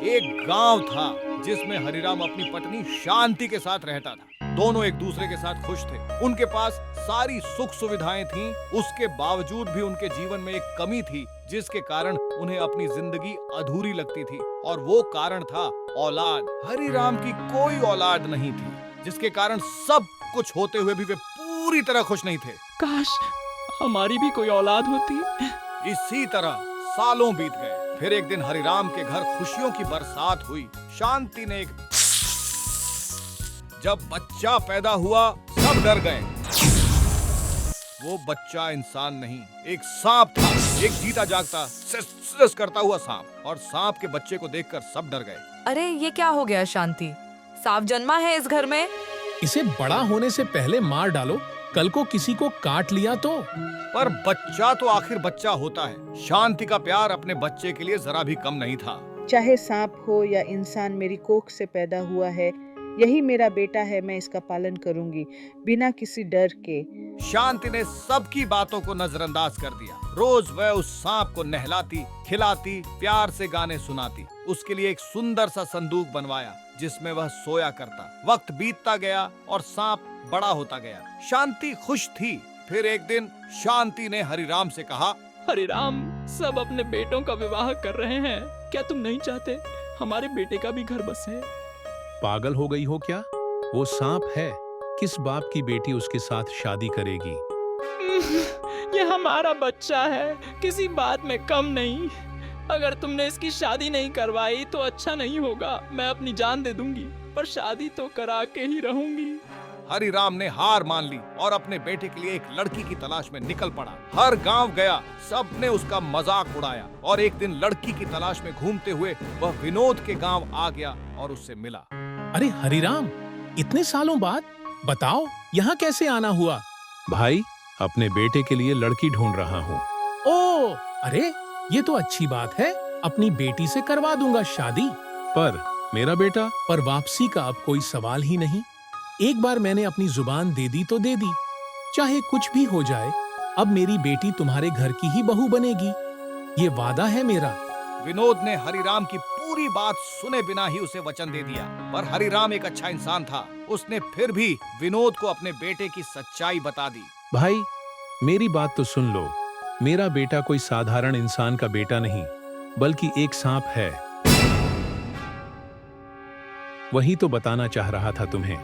एक गांव था जिसमें हरिराम अपनी पत्नी शांति के साथ रहता था। दोनों एक दूसरे के साथ खुश थे। उनके पास सारी सुख सुविधाएं थीं। उसके बावजूद भी उनके जीवन में एक कमी थी जिसके कारण उन्हें अपनी जिंदगी अधूरी लगती थी, और वो कारण था औलाद। हरिराम की कोई औलाद नहीं थी, जिसके कारण सब कुछ होते हुए भी वे पूरी तरह खुश नहीं थे। काश हमारी भी कोई औलाद होती। इसी तरह सालों बीत गए। फिर एक दिन हरिराम के घर खुशियों की बरसात हुई। शांति ने जब बच्चा पैदा हुआ, सब डर गए। वो बच्चा इंसान नहीं, एक सांप था। एक जीता जागता सिस करता हुआ सांप, और सांप के बच्चे को देखकर सब डर गए। अरे ये क्या हो गया शांति? सांप जन्मा है इस घर में? इसे बड़ा होने से पहले मार डालो, कल को किसी को काट लिया तो। पर बच्चा तो आखिर बच्चा होता है। शांति का प्यार अपने बच्चे के लिए जरा भी कम नहीं था। चाहे सांप हो या इंसान, मेरी कोख से पैदा हुआ है, यही मेरा बेटा है। मैं इसका पालन करूंगी बिना किसी डर के। शांति ने सबकी बातों को नजरअंदाज कर दिया। रोज वह उस सांप को नहलाती, खिलाती, प्यार से गाने सुनाती। उसके लिए एक सुंदर सा संदूक बनवाया जिसमें वह सोया करता। वक्त बीतता गया और सांप बड़ा होता गया। शांति खुश थी। फिर एक दिन शांति ने हरिराम से कहा, हरिराम, सब अपने बेटों का विवाह कर रहे हैं, क्या तुम नहीं चाहते हमारे बेटे का भी घर बसे? पागल हो गई हो क्या? वो सांप है, किस बाप की बेटी उसके साथ शादी करेगी? ये हमारा बच्चा है, किसी बात में कम नहीं। अगर तुमने इसकी शादी नहीं करवाई तो अच्छा नहीं होगा। मैं अपनी जान दे दूंगी, पर शादी तो करा के ही रहूंगी। हरिराम ने हार मान ली और अपने बेटे के लिए एक लड़की की तलाश में निकल पड़ा। हर गांव गया, सबने उसका मजाक उड़ाया, और एक दिन लड़की की तलाश में घूमते हुए वह विनोद के गांव आ गया और उससे मिला। अरे हरिराम, इतने सालों बाद बताओ यहाँ कैसे आना हुआ? भाई, अपने बेटे के लिए लड़की ढूंढ रहा हूँ। ओ, अरे ये तो अच्छी बात है। अपनी बेटी से करवा दूंगा शादी। पर मेरा बेटा? पर वापसी का अब कोई सवाल ही नहीं। एक बार मैंने अपनी जुबान दे दी तो दे दी, चाहे कुछ भी हो जाए। अब मेरी बेटी तुम्हारे घर की ही बहू बनेगी, ये वादा है मेरा। विनोद ने हरिराम की पूरी बात सुने बिना ही उसे वचन दे दिया। पर हरिराम एक अच्छा इंसान था। उसने फिर भी विनोद को अपने बेटे की सच्चाई बता दी। भाई, मेरी बात तो सुन लो। मेरा बेटा कोई साधारण इंसान का बेटा नहीं, बल्कि एक सांप है। वही तो बताना चाह रहा था तुम्हें।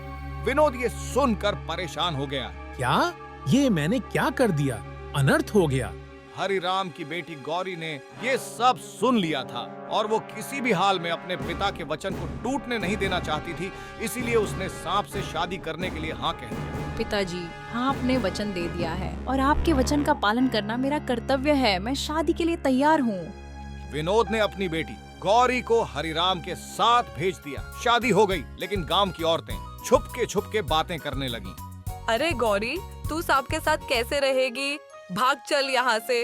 विनोद ये सुनकर परेशान हो गया। क्या? ये मैंने क्या कर दिया? अनर्थ हो गया। हरिराम की बेटी गौरी ने ये सब सुन लिया था, और वो किसी भी हाल में अपने पिता के वचन को टूटने नहीं देना चाहती थी। इसीलिए उसने सांप से शादी करने के लिए हाँ कह दिया। पिताजी, हाँ, आपने वचन दे दिया है और आपके वचन का पालन करना मेरा कर्तव्य है। मैं शादी के लिए तैयार हूँ। विनोद ने अपनी बेटी गौरी को हरिराम के साथ भेज दिया। शादी हो गई, लेकिन गांव की औरतें छुप के बातें करने लगीं। अरे गौरी, तू सांप के साथ कैसे रहेगी? भाग चल यहाँ से।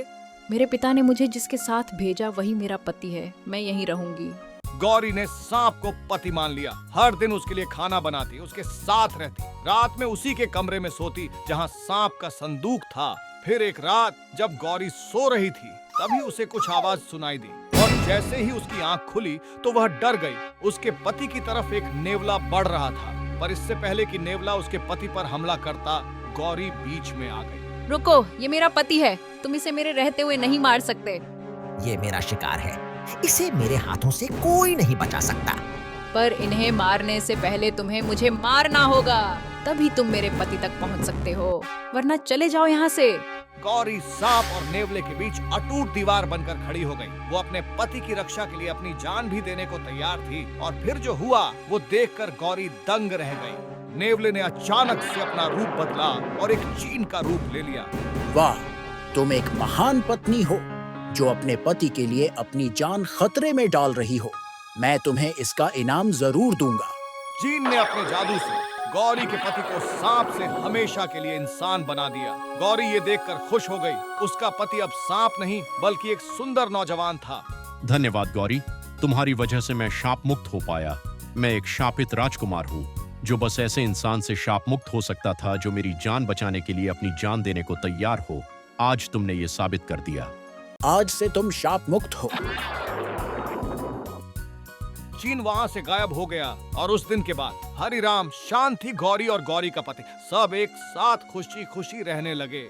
मेरे पिता ने मुझे जिसके साथ भेजा वही मेरा पति है। मैं यहीं रहूंगी। गौरी ने सांप को पति मान लिया। हर दिन उसके लिए खाना बनाती, उसके साथ रहती, रात में उसी के कमरे में सोती जहाँ सांप का संदूक था। फिर एक रात जब गौरी सो रही थी, तभी उसे कुछ आवाज सुनाई दी, और जैसे ही उसकी आंख खुली तो वह डर गई। उसके पति की तरफ एक नेवला बढ़ रहा था, पर इससे पहले कि नेवला उसके पति पर हमला करता, गौरी बीच में आ गई। रुको, ये मेरा पति है। तुम इसे मेरे रहते हुए नहीं मार सकते। ये मेरा शिकार है, इसे मेरे हाथों से कोई नहीं बचा सकता। पर इन्हें मारने से पहले तुम्हें मुझे मारना होगा, तभी तुम मेरे पति तक पहुंच सकते हो, वरना चले जाओ यहाँ से। गौरी सांप और नेवले के बीच अटूट दीवार बनकर खड़ी हो गई। वो अपने पति की रक्षा के लिए अपनी जान भी देने को तैयार थी, और फिर जो हुआ वो देखकर गौरी दंग रह गई। नेवले ने अचानक से अपना रूप बदला और एक चीन का रूप ले लिया। वाह, तुम एक महान पत्नी हो जो अपने पति के लिए अपनी जान खतरे में डाल रही हो। मैं तुम्हें इसका इनाम जरूर दूंगा। चीन ने अपने जादू से गौरी के पति को सांप से हमेशा के लिए इंसान बना दिया। गौरी ये देखकर खुश हो गई। उसका पति अब सांप नहीं, बल्कि एक सुंदर नौजवान था। धन्यवाद गौरी, तुम्हारी वजह से मैं शाप मुक्त हो पाया। मैं एक शापित राजकुमार हूँ जो बस ऐसे इंसान से शाप मुक्त हो सकता था जो मेरी जान बचाने के लिए अपनी जान देने को तैयार हो। आज तुमने ये साबित कर दिया। आज से तुम शाप मुक्त हो। मशीन वहाँ से गायब हो गया और उस दिन के बाद हरिराम, शांति, गौरी और गौरी का पति सब एक साथ खुशी खुशी रहने लगे।